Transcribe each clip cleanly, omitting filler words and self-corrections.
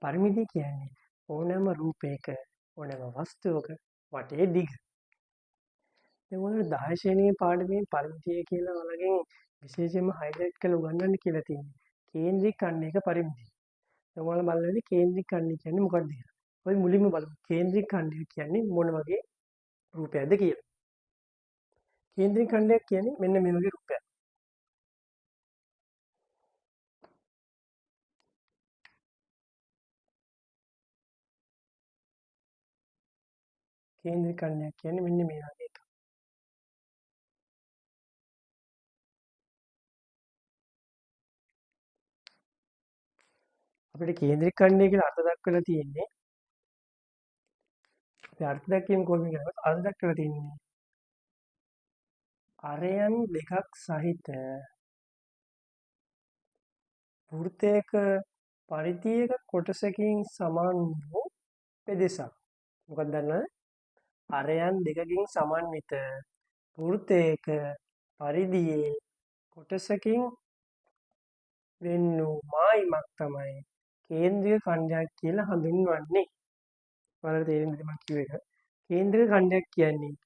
පරිමිතිය කියන්නේ ඕනෑම රූපයක ඕනෑම වස්තුවක වටේ දිග. දැන් ඔයාලට 10 ශ්‍රේණියේ පාඩමේ පරිමිතිය කියලා ඔයාලගෙන් විශේෂයෙන්ම හයිලයිට් කරලා උගන්වන්න කියලා තියෙන්නේ. කේන්ද්‍රික ඛණ්ඩයක පරිමිතිය. දැන් ඔයාලා බලන්න ඉතින් කේන්ද්‍රික ඛණ්ඩය කියන්නේ මොකක්ද කියලා. අපි මුලින්ම බලමු කේන්ද්‍රික ඛණ්ඩය කියන්නේ මොන වගේ රූපයක්ද කියලා. කේන්ද්‍රික ඛණ්ඩයක් කියන්නේ මෙන්න මේ වගේ රූපයක්. කේන්ද්‍රික ඛණ්ඩයක් කියන්නේ මෙන්න මේ වගේ එකක්. අපිට කේන්ද්‍රික ඛණ්ඩය කියලා අර්ථ දක්වලා තියෙන්නේ අපි අර්ථ දැක්වීම කොහොමද කරන්නේ? අර්ථ දක්වලා තියෙන්නේ අරයන් දෙකක් සහිත වෘත්තයක පරිධියක කොටසකින් සමාන වූ පෙදෙසක්. මොකක්ද දන්නවද? අරයන් දෙකකින් සමන්විත වෘත්තයක පරිධියේ කොටසකින් වෙන් වූ මායිමක් තමයි කේන්ද්‍රික ඛණ්ඩයක් කියලා හඳුන්වන්නේ. ඔයාලට තේරෙන්නද මම කිව්ව එක? කේන්ද්‍රික ඛණ්ඩයක් කියන්නේ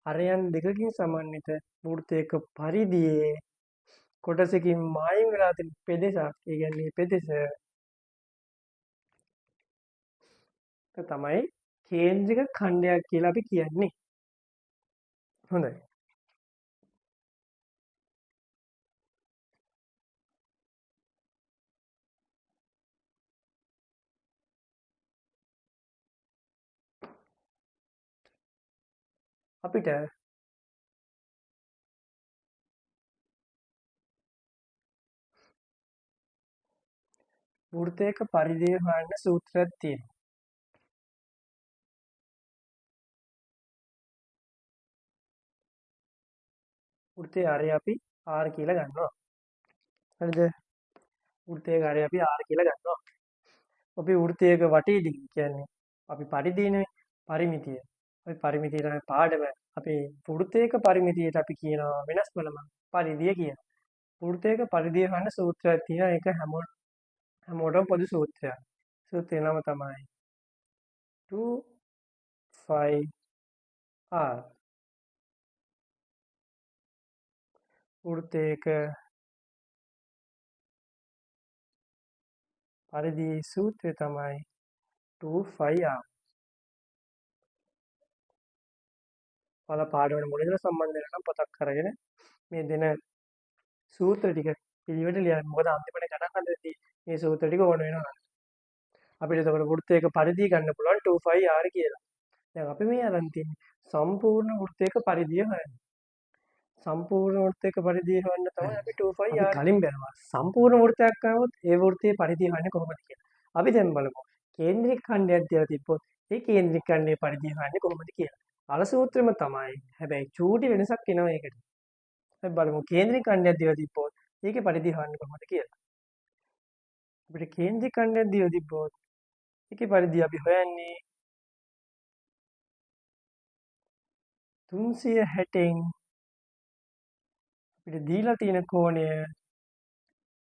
අරයන් දෙකකින් සමන්විත වෘත්තයක පරිධියේ කොටසකින් මායිම් වෙලා තියෙන පෙදෙසක්. ඒ කියන්නේ පෙදෙස තමයි කේන්ද්‍රික ඛණ්ඩයක් කියලා අපි කියන්නේ. හොඳයි. අපිට වෘත්තයක පරිධිය හොයන්න සූත්‍රයක් තියෙනවා. වෘත්තයේ ආරය අපි R කියලා ගන්නවා. හරිද? වෘත්තයක ආරය අපි R කියලා ගන්නවා. අපි වෘත්තයක වටේ දිග කියන්නේ අපි පරිධියනේ පරිමිතිය. අපි පරිමිතිය තමයි පාඩම. අපි වෘත්තයක පරිමිතියට අපි කියනවා වෙනස් වලම පරිධිය කියලා. වෘත්තයක පරිධිය හොයන්න සූත්‍රයක් තියෙනවා. ඒක හැමෝටම පොදු සූත්‍රයක්. සූත්‍රේ නම තමයි 2πr. වෘත්තයක පරිධියේ සූත්‍රය තමයි 2πr. ඔයාලා පාඩමට මුලින්ම සම්බන්ධ වෙනවා නම් පොතක් අරගෙන මේ දෙන සූත්‍ර ටික පිළිවෙලට ලියන්න. මොකද අන්තිමට ගණන් හදද්දී මේ සූත්‍ර ටික ඕන වෙනවා. අපිට එතකොට වෘත්තයක පරිධිය ගන්න පුළුවන් 2πr කියලා. දැන් අපි මේ අරන් තියෙන්නේ සම්පූර්ණ වෘත්තයක පරිධිය හොයන්න. සම්පූර්ණ වෘත්තයක පරිධිය හොයන්න තමයි අපි 2πr. අපි කලින් බැලුවා සම්පූර්ණ වෘත්තයක් ආවොත් ඒ වෘත්තයේ පරිධිය හොයන්නේ කොහොමද කියලා. අපි දැන් බලමු කේන්ද්‍රික ඛණ්ඩයක් දිහා තිබ්බොත් ඒ කේන්ද්‍රික ඛණ්ඩයේ පරිධිය හොයන්නේ කොහොමද කියලා. අර සූත්‍රෙම තමයි. හැබැයි චූටි වෙනසක් එනවා ඒකට. අපි බලමු කේන්ද්‍රික ඛණ්ඩයක් දිහා තිබ්බොත් ඒකේ පරිධිය හොයන්නේ කොහොමද කියලා. අපිට කේන්ද්‍රික ඛණ්ඩයක් දිහා තිබ්බොත් ඒකේ පරිධිය අපි හොයන්නේ 360න් අපිට දීලා තියෙන කෝණය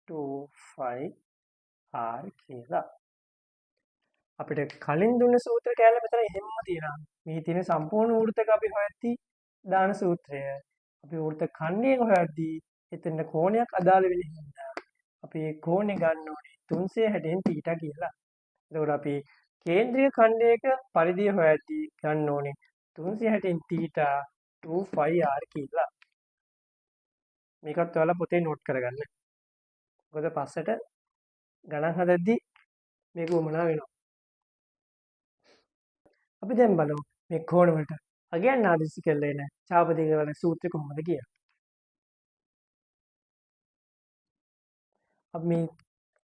2πr කියලා. අපිට කලින් දුන්න සූත්‍ර කැලේ මෙතන එහෙම්ම තියෙනවා. මේ තියෙන සම්පූර්ණ වෘත්තක අපි හොයද්දී දාන සූත්‍රය. අපි වෘත්ත ඛණ්ඩයක හොයද්දී එතන කෝණයක් අදාළ වෙන හින්දා අපි ඒ කෝණය ගන්න ඕනේ 360න් θ කියලා. එතකොට අපි කේන්ද්‍රීය ඛණ්ඩයක පරිධිය හොයද්දී ගන්න ඕනේ 360න් θ 2πr කියලා. මේකත් ඔයාලා පොතේ නෝට් කරගන්න. මොකද පස්සට ගණන් හදද්දී මේක උමනා වෙනවා. අපි දැන් බලමු මේ කෝණ වලට අගයන් ආදේශ කරලා එන ඡාපදීක වල සූත්‍රය කොහොමද කියලා. අපි මේ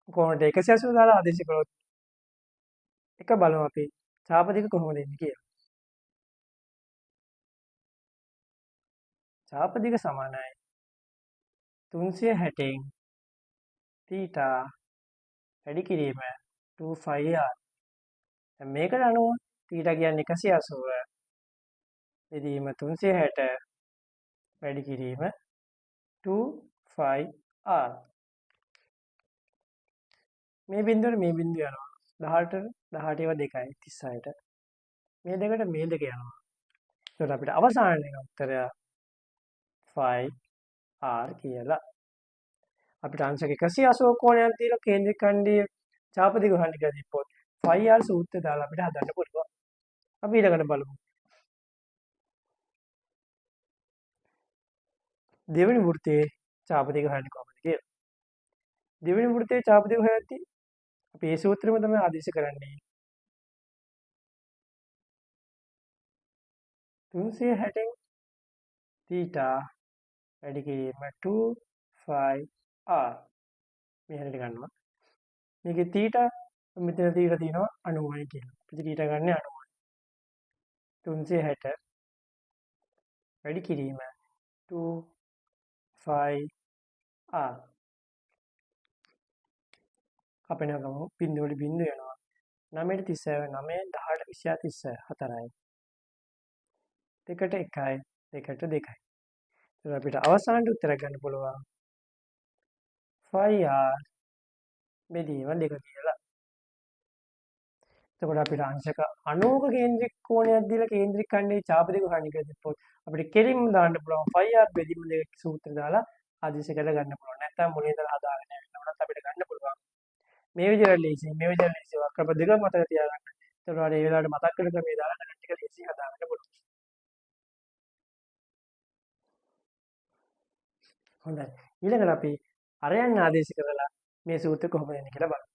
කෝණයට 180 දාලා ආදේශ කරොත් එක බලමු අපි ඡාපදීක කොහොමද එන්නේ කියලා. ඡාපදීක සමානයි 360න් θ වැඩි කිරීම 2πr. දැන් මේකට අනුව θ කියන්නේ 180 බෙදීම 360 වැඩි කිරීම 2πr. මේ බිඳුවට මේ බිඳුව යනවා. 18 18 ඒවා 2යි 36ට. මේ දෙකට මේ දෙක යනවා. එතකොට අපිට අවසාන වෙන උත්තරය 5R කියලා. අපිට අංශක 180 කෝණයක් දීලා කේන්ද්‍රික ඛණ්ඩීය චාප දිග හොයන්න කියලා දීපොත් 5R සූත්‍රය දාලා අපිට හදන්න පුළුවන්. අපි ඊළඟට බලමු. දෙවෙනි වෘත්තයේ චාප දිග හොයන්නේ කොහොමද කියලා. දෙවෙනි වෘත්තයේ චාප දිග හොයද්දී අපි මේ සූත්‍රෙම තමයි ආදේශ කරන්නේ. 360න් θ වැඩි කිරීම 2πr මේ හැටි ගන්නවා. මේකේ θ මෙතන θ තියෙනවා 90යි කියලා. අපි θ ගන්න 90යි. 360 වැඩි කිරීම 2πr අපේ නගම බිඳුවට බිඳුව යනවා. 9ට 36 9 18 24යි. දෙකට 1යි දෙකට 2යි. ඒක අපිට අවසානට උත්තර ගන්න පුළුවන් 5r බෙදීම 2 කියලා. එතකොට අපිට අංශක 90ක කේන්ද්‍රික කෝණයක් දීලා කේන්ද්‍රික ඛණ්ඩයේ චාප දෙක හොයන්න කියලා දෙපොත් අපිට කෙලින්ම දාන්න පුළුවන් 5r බෙදීම 2 සූත්‍රය දාලා ආදේශ කරලා ගන්න පුළුවන්. නැත්නම් මුලින් ඉඳලා හදාගෙන යනකොට අපිට ගන්න පුළුවන්. මේ විදිහට ලීසි මේ විදිහට ලීසි වක්‍රප දෙක මතක තියාගන්න. එතකොට ඒ වෙලාවට මතක් කරන ක්‍රමයේ දාලා ගණන් ටික ලීසි හදාගන්න පුළුවන්. හොඳයි. ඊළඟට අපි අරයන් ආදේශ කරලා මේ සූත්‍රය කොහොමද එන්නේ කියලා බලමු.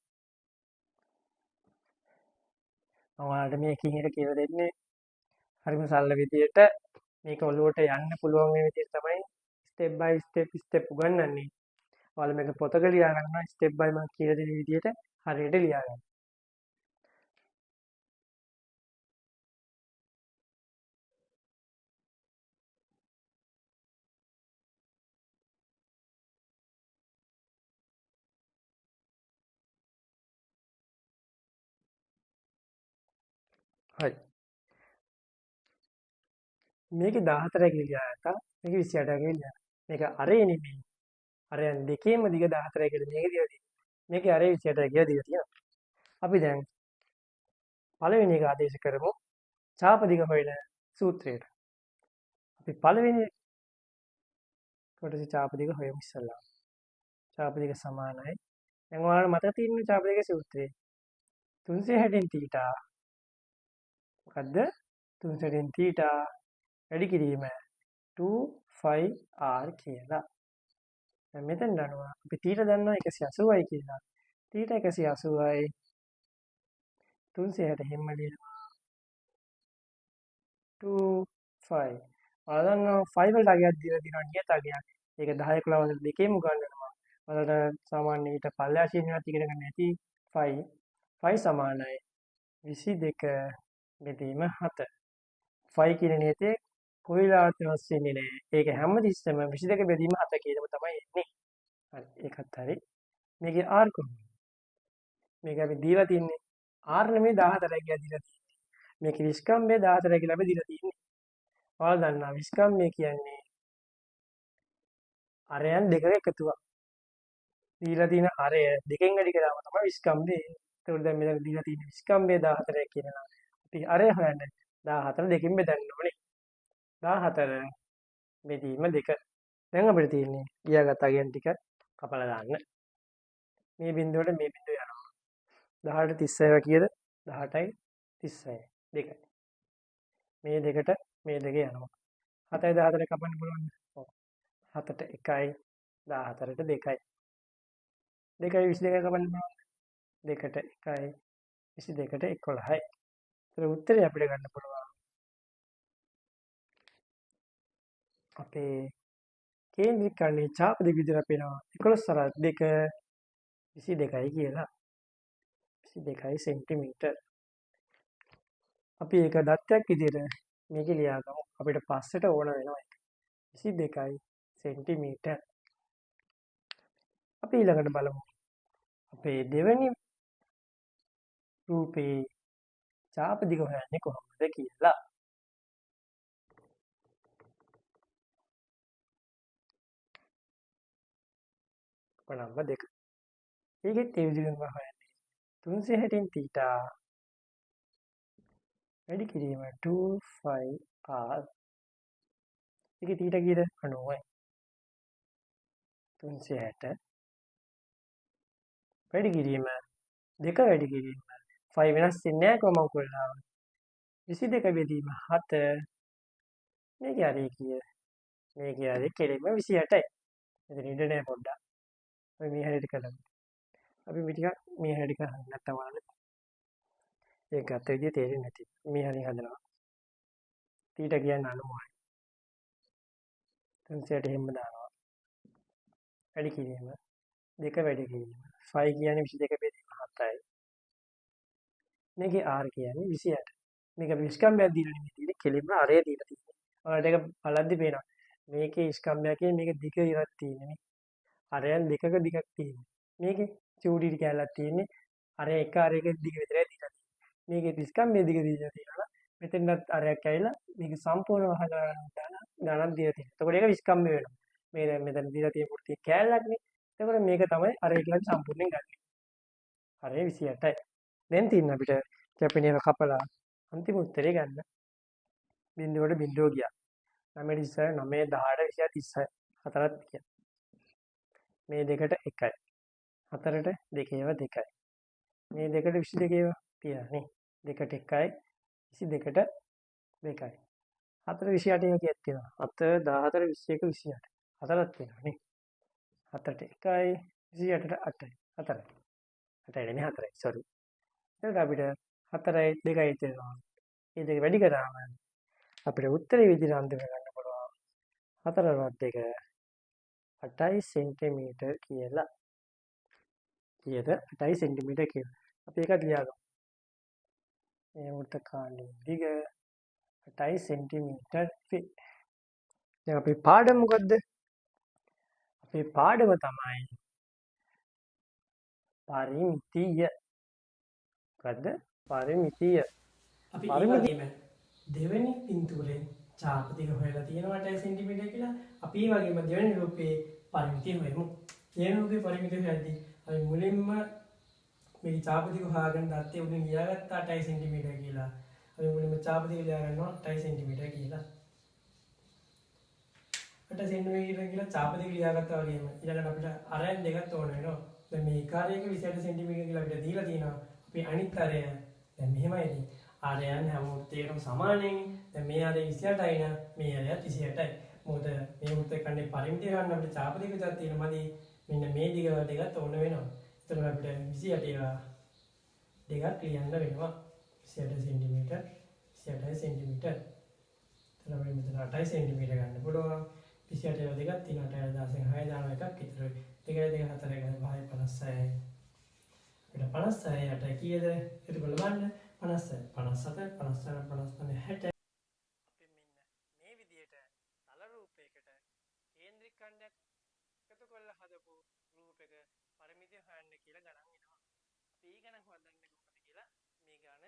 මම ඔයාලට මේ එකින් එක කියලා දෙන්නේ හරිම සරල විදියට මේක ඔළුවට යන්න පුළුවන් වෙන විදිහට තමයි ස්ටෙප් බයි ස්ටෙප් උගන්වන්නේ. ඔයාලා මේක පොතක ලියා ගන්නවා ස්ටෙප් බයි මම කියලා දෙන විදිහට හරියට ලියා ගන්න. හරි. මේකේ 14 කියලා ලියා මේක 28 කියලා ලියා. මේක අරේ නෙමෙයි. අරයන් දෙකේම දිග 14 කියලා මේක දීලා තියෙනවා. මේකේ අරේ 28 කියලා දීලා තියෙනවා. අපි දැන් පළවෙනි එක ආදේශ කරමු. ඡාප දිග හොයන සූත්‍රයට. අපි පළවෙනි කොටසේ ඡාප දිග හොයමු ඉස්සල්ලා. ඡාප දිග සමානයි. දැන් ඔයාලට මතක තියෙන ඡාප දිග සූත්‍රය. 360න් θ මොකද්ද? 360න් θ වැඩි කිරීම 2πr කියලා. දැන් මෙතෙන් දන්නවා අපි θ දන්නවා 180යි කියලා. θ 180යි 360 හැම ලියනවා 2π. ඔයාලා දන්නවා 5 වලට අගයක් දීලා තියෙනවා නියත අගයක්. ඒක 10 11 වල දෙකේම උගන්වනවා. ඔයාලට සාමාන්‍ය ඊට පල්ලෙහා ශ්‍රේණියක් ඉගෙන ගන්න ඇති 5 5 සමානයි 22 බෙදීම 7. 5 කියන නියතේ කොයිලාවත් වෙනස් වෙන්නේ නැහැ. ඒක හැමතිස්සෙම 22 බෙදීම 7 කියනම තමයි එන්නේ. හරි ඒකත් හරි. මේකේ r කොහොමද? මේක අපි දීලා තින්නේ r නෙමෙයි 14යි කියලා දීලා තියෙන්නේ. මේකේ විස්කම්භය 14යි කියලා අපි දීලා තියෙන්නේ. ඔයාලා දන්නා විස්කම්භය කියන්නේ අරයන් දෙකක එකතුවක්. දීලා තියෙන අරය දෙකෙන් වැඩි කරාම තමයි විස්කම්භය එන්නේ. ඒකට දැන් මෙතන දීලා තියෙන විස්කම්භය 14යි කියනවා. අපි අරය හොයන්න 14 දෙකෙන් බෙදන්න ඕනේ. 14 බෙදීම 2. දැන් අපිට තියෙන්නේ ලියාගත් අගයන් ටික කපලා දාන්න. මේ බිඳුවට මේ බිඳුව යනවා. 18 36 කියද 18යි 36යි 2යි. මේ දෙකට මේ දෙක යනවා. 7යි 14 කපන්න පුළුවන්ද? ඔව්. 7ට 1යි 14ට 2යි. 2යි 22 කපන්න පුළුවන්ද? 2ට 1යි 22ට 11යි. ඒතර උත්තරේ අපිට ගන්න පුළුවන්. අපේ කේන්ද්‍රික ඛණ්ඩයේ ඡාප දෙක විදිහට පේනවා 11 2 22යි කියලා. 22යි සෙන්ටිමීටර්. අපි ඒක දත්තයක් විදිහට මේකේ ලියාගමු. අපිට පස්සට ඕන වෙනවා ඒක. 22යි සෙන්ටිමීටර්. අපි ඊළඟට බලමු. අපේ දෙවෙනි රූපේ ඡාප දිග හොයන්නේ කොහොමද කියලා. නම්බර් 2. ඒකෙත් ඒ විදිහටම හොයන්නේ. 360න් තීටා වැඩි කිරීම 2πr. ඒකේ තීටා කීයද? 90යි. 360 වැඩි කිරීම 2 වැඩි කිරීම 5 වෙනස් වෙන්නේ නැහැ කොහොම කොල්ලාව. 22 බෙදීම 7 මේකේ හරිය කීයද? මේකේ හරිය කෙලින්ම 28යි. මෙතන ඉඳ නැහැ පොඩ්ඩක්. අපි මේ හැරෙට කළා. අපි මේ ටික මේ හැරෙට කරන්නේ නැත්තම් වලන්නේ. ඒක ගත්ත විදිය තේරෙන්නේ නැති. මේ හරිය හදනවා. තීටා කියන්නේ 90යි. 360 හැම දානවා. වැඩි කිරීම 2 වැඩි කිරීම 5 කියන්නේ 22 බෙදීම 7යි. මේකේ r කියන්නේ 28. මේක අපි ස්කම්බයක් දීලා නෙමෙයි තියෙන්නේ කෙලින්ම අරය දීලා තියෙන්නේ. ඔයාලට ඒක බලද්දි පේනවා. මේකේ ස්කම්බයක් කියන්නේ මේක දිග ඉරක් තියෙන්නේ නේ. අරයන් දෙකක දිගක් තියෙන්නේ. මේකේ චූඩි කැලක් තියෙන්නේ. අරය එක අරයක දිග විතරයි දීලා තියෙන්නේ. මේකේ ස්කම්බයේ දිග දීලා තියෙනවා. මෙතෙන්වත් අරයක් ඇවිල්ලා මේක සම්පූර්ණව හදලා ගණන් දීලා තියෙනවා. එතකොට ඒක විස්කම්බය වෙනවා. මේ දැන් මෙතන දීලා තියෙන පුර්ති කැලක් නේ. එතකොට මේක තමයි අරය කියලා සම්පූර්ණයෙන් ගන්න. අරය 28යි. දැන් තියෙන අපිට කැපෙන එක කපලා අන්තිම උත්තරේ ගන්න. බිඳුවට බිඳුව ගියා. 9 ඉස්සර 9 18 20 30 හතරක් ගියා. මේ දෙකට 1යි. හතරට දෙකේව 2යි. මේ දෙකට 22 ඒවා තියලා නේ. දෙකට 1යි 22ට 2යි. 4 28 ඒවා කීයක් තියෙනවා? 7 14 21 28. හතරක් තියෙනවා නේ. 7ට 1යි 28ට 8යි. 4යි. 8යි නෙමෙයි 4යි. sorry. එතකොට අපිට 4යි 2යි තියෙනවා. මේ දෙක වැඩි කරාම අපිට උත්තරේ විදිහට අන්තිම ගන්න පුළුවන්. 4 2 8යි සෙන්ටිමීටර් කියලා. කීයද? 8යි සෙන්ටිමීටර් කියලා. අපි ඒකත් ලියාගමු. මේ වෘත්ත කාණ්ඩයේ දිග 8යි සෙන්ටිමීටර් වේ. දැන් අපේ පාඩම මොකද්ද? අපේ පාඩම තමයි පරිමිතිය. මොකද්ද? පරිමිතිය. අපි ඒ වගේම දෙවෙනි පින්තූරේ ඡාප දිග හොයලා තියෙනවා 8 සෙන්ටිමීටර් කියලා. අපි ඒ වගේම දෙවෙනි රූපේ පරිමිතිය හොයමු. දෙවෙනි රූපේ පරිමිතිය හොයද්දී අපි මුලින්ම මේ ඡාප දිග හොයාගෙන දත්තේ උඩින් ලියාගත්ත 8 සෙන්ටිමීටර් කියලා. අපි මුලින්ම ඡාප දිග ලියා ගන්නවා 8 සෙන්ටිමීටර් කියලා. 8 සෙන්ටිමීටර කියලා ඡාප දිග ලියාගත්තා වගේම ඊළඟට අපිට අරයන් දෙකක් ඕන වෙනවා. දැන් මේ කාර්යයක 28 සෙන්ටිමීටර කියලා අපිට දීලා තියෙනවා. අපි අනිත් අරය දැන් මෙහෙමයි. ආරයන් හැම වෘත්තයකටම සමානයි. දැන් මේ ආරය 28යි නම් මේ ආරයත් 28යි. මොකද මේ වෘත්ත කණ්ඩේ පරිමිතිය ගන්න අපිට ඡාප දිග විතරක් තියෙනමදි මෙන්න මේ දිග දෙකත් ඕන වෙනවා. එතකොට අපිට 28 දෙකක් ලියන්න වෙනවා. 28 සෙන්ටිමීටර 28 සෙන්ටිමීටර. එතන අපිට මෙතන 8 සෙන්ටිමීටර ගන්න පුළුවන්. 28 දෙකක් තියෙනවා. 8 10 6 දාන එකක් විතර. 2 2 4 ගන්න 56යි. අපිට 56 8 කීයද? ඒක බලන්න 56 57 58 59 60. අපි මෙන්න මේ විදියට තල රූපයකට කේන්ද්‍රික ඛණ්ඩයක් එකතු කරලා හදපු රූපයක පරිමිතිය හොයන්න කියලා ගණන් එනවා. අපි ඒ ගණන් හොයන්නේ කොහොමද කියලා මේ ගාන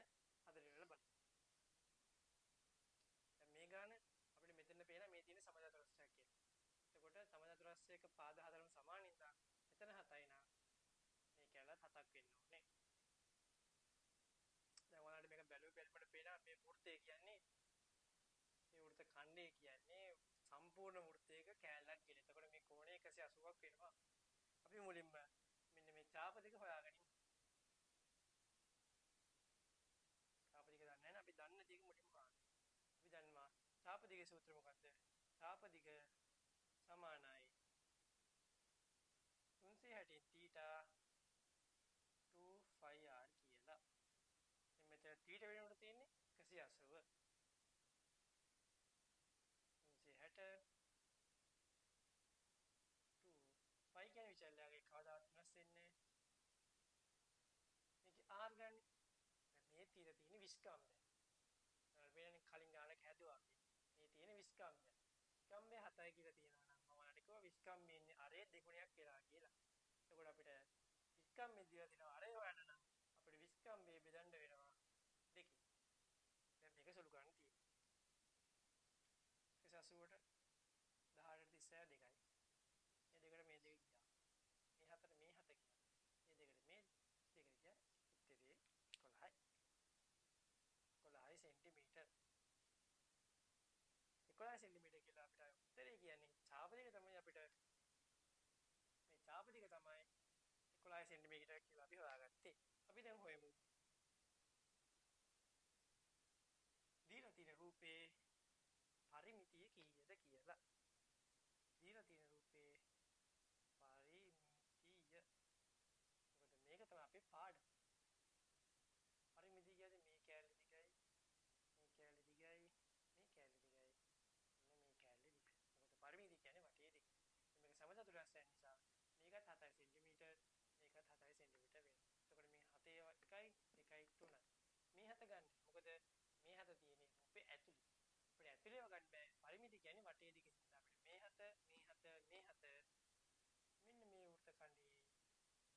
හදලා බලමු. දැන් මේ ගාන අපිට මෙතන පේන මේ තියෙන සමජාතරස්‍රයක් කියලා. එතකොට සමජාතරස්‍රයක පාද හතරම සමාන නිසා මෙතන 7යි නම් මේ කැලත් 7ක් වෙන්න ඕනේ. දැන් ඔයාලට මේක බැලුවට පේනවා මේ වෘත්තය කියන්නේ මේ වෘත්ත ඛණ්ඩය කියන්නේ සම්පූර්ණ වෘත්තයක කැලක් ගෙන. එතකොට මේ කෝණය 180ක් වෙනවා. අපි මුලින්ම මෙන්න මේ ඡාප දෙක හොයාගනිමු. ඡාප දෙක දන්නේ නැහැ. අපි දන්න දෙක මුලින්ම හොයාගමු. අපි දන්නවා ඡාප දෙකේ සූත්‍රය මොකද්ද? ඡාප දෙක සමානයි 360 θ 2πr කියලා. මෙතන θ වෙනුවට තියෙන්නේ 180. 360 2 π කියන විචල්‍යයගේ කවදාවත් වෙනස් වෙන්නේ නැහැ. මේකේ r ගන්න. මේ තියෙන විස්කම්භය. වෙන කලින් ගානක් හැදුවා අපි. මේ තියෙන විස්කම්භය. විස්කම්භය 7යි කියලා තියෙනවා නම් මම ඔයාලට කිව්වා විස්කම්භය ඉන්නේ අරේ දෙගුණයක් වෙලා කියලා. එතකොට අපිට විස්කම්භය දීලා තියෙනවා අරේ හොයන්න නම් අපිට විස්කම්භය බෙදන්න වෙනවා දෙකකින්. දැන් මේක සුළු ගන්න තියෙනවා. 180ට 18ට 32යි. මේ දෙකට මේ දෙක ගියා. මේ හතර මේ හත ගියා. මේ දෙකට මේ දෙක ගියා. 11 සෙන්ටිමීටර් කියලා අපිට උත්තරේ කියන්නේ ඡාප දෙක තමයි අපිට මේ ඡාප දෙක තමයි 11 සෙන්ටිමීටර කියලා අපි හොයාගත්තේ. අපි දැන් හොයමු දීලා තියෙන රූපේ පරිමිතිය කීයද කියලා. දීලා තියෙන රූපේ පරිමිතිය. මොකද මේක තමයි අපේ පාඩම. පරිමිතිය කියන්නේ මේ කැලේ දිගයි, මේ කැලේ දිගයි, මේ කැලේ දිගයි. මෙන්න මේ කැලේ දිග. මොකද පරිමිතිය කියන්නේ වටේ දිග. මේක සමචතුරස්‍රයක් නිසා මේකත් 7 සෙන්ටිමීටර්, මේකත් 7 සෙන්ටිමීටර් වෙනවා. එතකොට මේ 7 1යි 1යි 3යි. මේ 7 ගන්න. මොකද මේ 7 තියෙන්නේ රූපේ ඇතුලේ. අපිට ඇතුලේව ගන්න බෑ. පරිමිතිය කියන්නේ වටේ දිග නිසා අපිට මේ 7, මේ 7, මේ 7 මෙන්න මේ වෘත්ත ඛණ්ඩයේ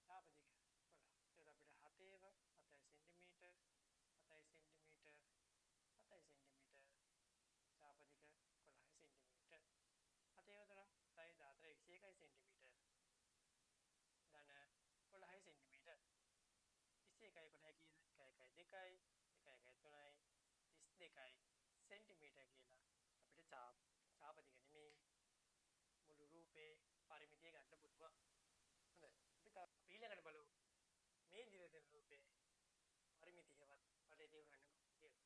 ඡාප දිග 11. ඒකට අපිට 7 සෙන්ටිමීටර් 7 සෙන්ටිමීටර් 7 සෙන්ටිමීටර් ඡාප දිග 11 සෙන්ටිමීටර් 7 වතර 7 14 21 සෙන්ටිමීටර් ධන 11 සෙන්ටිමීටර් 21 11 කීයද 1 1 2යි 1 1 3යි 32යි සෙන්ටිමීටර් කියලා අපිට ඡාප දිග නෙමේ මුළු රූපේ පරිමිතිය ගන්න පුළුවන්. හොඳයි. අපි තව ඊළඟට බලමු මේ දිලා තියෙන රූපේ පරිමිතියවත් වටේ දිව ගන්න කොහොමද කියලා.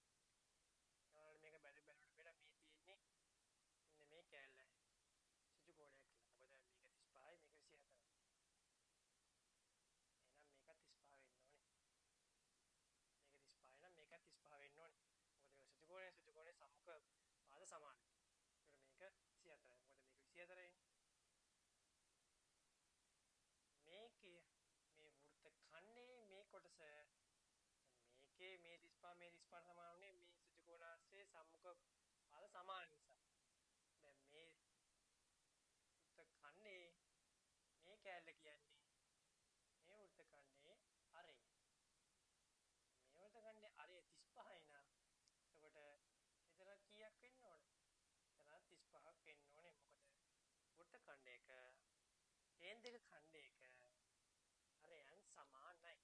ඊළඟට මේක බැලුවට පෙර මේ තියෙන්නේ මෙන්න මේ කැලල සුජු කෝණයක් කියලා. මොකද මේක 35යි මේක 24යි. එහෙනම් මේක 35 වෙන්න ඕනේ. මේක 35 නම් මේක 35 වෙන්න ඕනේ. මොකද මේක සුජු කෝණේ සම්මුඛ පාද සමානයි. ඒකට මේක 24යි. මොකද මේක 24යි. මේකේ මේ වෘත්ත ඛණ්ඩයේ මේ කොටස මේකේ මේ 35 සමාන වුණේ මේ සුජු කෝණාංශයේ සම්මුඛ පාද සමාන නිසා. දැන් මේ වෘත්ත ඛණ්ඩයේ මේ කැලල කියන්නේ මේ වෘත්ත ඛණ්ඩයේ අරය. මේ වෘත්ත ඛණ්ඩයේ අරය 35යි නම් එතකොට එතන කීයක් වෙන්න ඕන? එතන 35ක් වෙන්න ඕනේ. මොකද වෘත්ත ඛණ්ඩයක කේන්ද්‍රික ඛණ්ඩයක අරයන් සමානයි.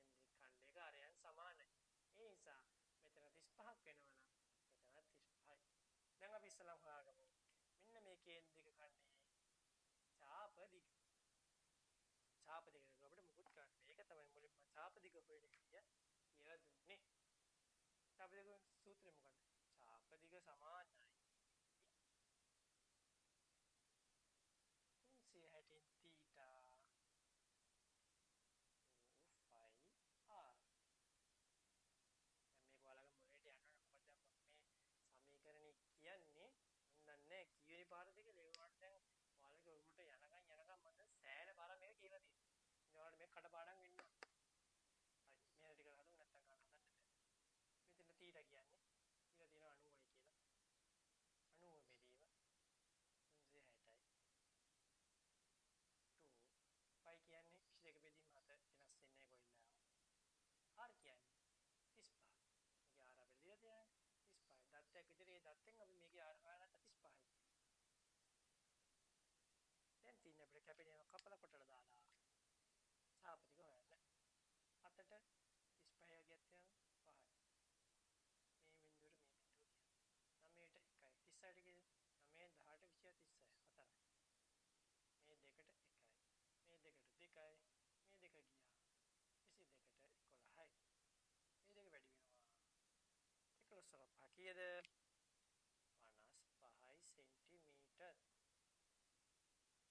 කේන්ද්‍රික ඛණ්ඩයක අරයන් සමානයි. ඒ නිසා මෙතන 35ක් වෙනවා නම් මෙතන 35යි. දැන් අපි ඉස්සලම හොයාගමු. මෙන්න මේ කේන්ද්‍රික ඛණ්ඩයේ ඡාප දිග. ඡාප දිග අපිට මුකුත් ගන්න. මේක තමයි මුලින්ම ඡාප දිග හොයන විදිය කියලා දුන්නේ. ඡාප දිග සූත්‍රය මොකද්ද? ඡාප දිග සමානයි 360 θ 2πr. දැන් මේක ඔයාලගේ මොලේට යනවනේ. මොකද දැන් මම මේ සමීකරණي කියන්නේ මම දන්නේ කීවෙනි පාරද කියලා. ඒ වුණාට දැන් ඔයාලගේ ඔළුවට යනකම් මම සෑහෙන පාරක් මේක කියලා තියෙනවා. ඉතින් ඔයාලට මේක කඩපාඩම් වෙන්න ඕනේ. හරි. මෙහෙම ටික හදමු නැත්නම් ගන්න හදන්න බෑ. මෙතන θ කියන්නේ කියලා තියෙනවා 90යි කියලා. 90 බෙදීම 360යි. 2 π කියන්නේ 22 බෙදීම 7 වෙනස් වෙන්නේ කොහෙන්ද? r කියන්නේ 35. මේකේ r අපිට දීලා තියෙනවානේ 35. දත්තයක් විදිහට ඒ දත්තෙන් අපි මේකේ r හොයාගත්ත 35යි. දැන් තියන්නේ අපිට කැපෙන කපලා කොටලා දාලා ඡාප ටික හොයන්න. 7ට 35 වගේක් තියෙනවා 5යි. මේ බිඳුවට මේ බිඳුව ගියා. 9ට 1යි. 36ට ගියද? 9 18 20 36 4යි. මේ දෙකට 1යි. මේ දෙකට 2යි. මේ දෙක ගියා. 22ට 11යි. මේ දෙක වැඩි වෙනවා. 11 5 කීයද? 55යි සෙන්ටිමීටර්.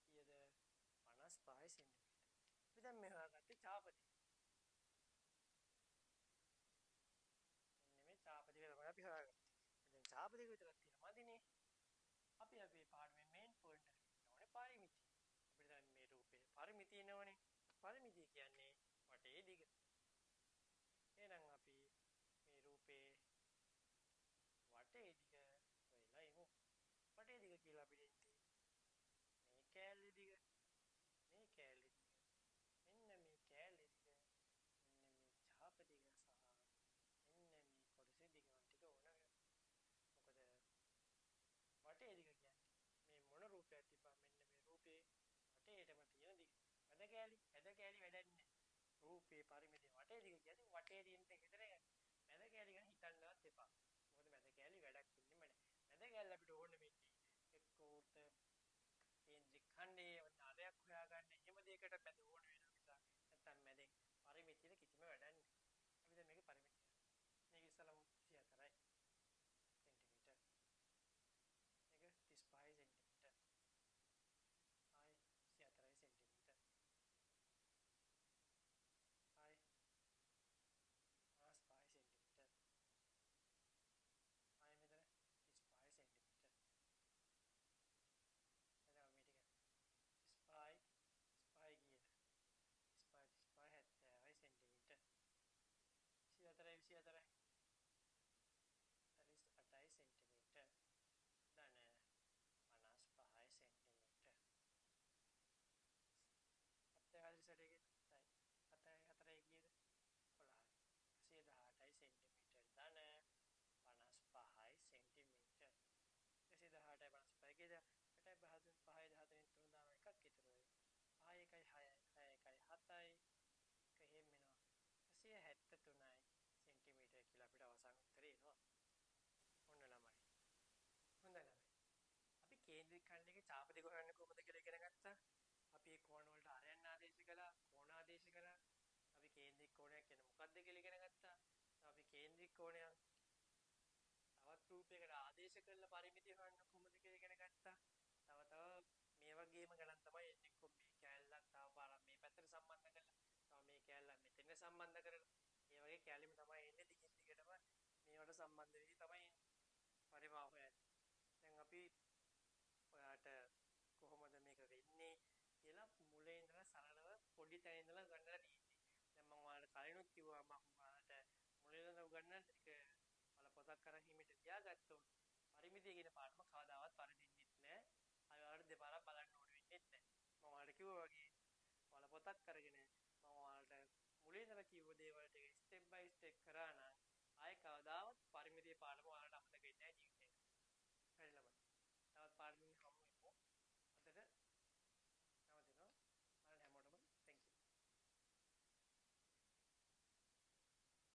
කීයද? 55යි සෙන්ටිමීටර්. අපි දැන් මේ හොයාගත්තේ ඡාප දිග. මෙන්න මේ ඡාප දිග තමයි අපි හොයාගත්තේ. දැන් ඡාප දිග විතරක් තියෙනවා මදිනේ. අපි අපේ පාඩමේ මේන් පොයින්ට් එකට ගන්න ඕනේ පරිමිතිය. අපිට දැන් මේ රූපේ පරිමිතිය නෝනේ. පරිමිතිය කියන්නේ වටේ දිග. එහෙනම් අපි මේ රූපේ වටේ දිග හොයලා ඉමු. වටේ දිග කියලා අපිට එන්නේ මේ කෑල්ලේ දිග, මේ කෑල්ලේ දිග, මෙන්න මේ කෑල්ලේ දිග, මෙන්න මේ ඡාප දිග සහ මෙන්න මේ කොටසේ දිග ටික ඕන වෙනවා. මොකද වටේ දිග කියන්නේ මේ මොන රූපයක් තිබ්බා මෙන්න මේ රූපේ වටේටම තියෙන දිග. ඇද කෑලි වැඩක් නැහැ. රූපේ පරිමිතිය වටේ දිග කියන්නේ වටේ තියෙන එක විතරයි. ඇද කෑලි ගැන හිතන්නවත් එපා. මොකද මැද කෑලි වැඩක් වෙන්නේම නැහැ. මැද කෑල්ල අපිට ඕනේ වෙන්නේ එක්කෝ උත කේන්ද්‍රික ඛණ්ඩේ අරයක් හොයාගන්න එහෙම දෙයකට මැද ඕන වෙනවා මිසක් නැත්තම් මැදෙන් පරිමිතියට කිසිම වැඩක් නැහැ. අපි දැන් මේකේ පරිමිතිය. මේක ඉස්සලම 34යි සෙන්ටිමීටර්. මේක 35 සෙන්ටිමීටර්. ආයි 34යි සෙන්ටිමීටර්. ආයි 55 සෙන්ටිමීටර්. ආයි මෙතන 35 සෙන්ටිමීටර්. එතන මේ ටික 35 35 ගියද 35 35 70යි සෙන්ටිමීටර්. 24යි 24යි 48යි සෙන්ටිමීටර්. ධන 55යි සෙන්ටිමීටර්. 748 ගියද 7යි 4යි ගියද 11යි 118යි සෙන්ටිමීටර්. ධන 55යි සෙන්ටිමීටර්. 118යි 55යි ගියද 8යි 5යි 13 3 දාම එකක් ඉතුරු වෙයි. 5යි 1යි 6යි 6යි 1යි 7යි එක එහෙම වෙනවා 173යි සෙන්ටිමීටර් කියලා අපිට අවසන් උත්තරේ එනවා. ඔන්න ළමයි. හොඳයි ළමයි. අපි කේන්ද්‍රික ඛණ්ඩයේ චාප දෙක හොයන්න කොහොමද කියලා ඉගෙන ගත්තා. අපි ඒ කෝණ වලට ආරයන් ආදේශ කළා, කෝණ ආදේශ කළා. අපි කේන්ද්‍රික කෝණයක් කියන්නේ මොකක්ද කියලා ඉගෙන ගත්තා. අපි කේන්ද්‍රික කෝණයක් තවත් රූපයකට ආදේශ කරලා පරිමිතිය හොයන්න කොහොමද කියලා ඉගෙන ගත්තා. තව මේ වගේම ගණන් තමයි එන්නේ. කො මේ කැලලක් තව පාරක් මේ පැත්තට සම්බන්ධ කරලා, තව මේ කැලලක් මෙතන සම්බන්ධ කරලා. මේ වගේ කැලිම තමයි එන්නේ දිගින් දිගටම මේවට සම්බන්ධ වෙවි තමයි එන්නේ. පරිමාව හොයන්නේ. දැන් අපි ඔයාට කොහොමද මේක වෙන්නේ කියලා මුලින් ඉඳලා සරලව පොඩි තැන ඉඳලා ගන්නලා තියෙන්නේ. දැන් මම ඔයාලට කලිනුත් කිව්වා මම ඔයාලට මුලින් ඉඳලා උගන්වන්න ටික ඔයාලා පොතක් අරන් හිමිට තියාගත්තොත් පරිමිතිය කියන පාඩම කවදාවත් පරිදින්නෙත් නැහැ. අය ඔයාලට දෙපාරක් බලන්න ඕන වෙන්නේ නැහැ. මම ඔයාලට කිව්වා වගේ ඔයාලා පොතක් අරගෙන මම ඔයාලට මුලින් ඉඳලා කිව්ව දේවල් ටික ස්ටෙප් බයි ස්ටෙප් කරා නම් ආයේ කවදාවත් පරිමිතිය පාඩම ඔයාලට අමතක වෙන්නේ නැහැ ජීවිතේට. හරි ළමයි. තවත් පාඩමකින්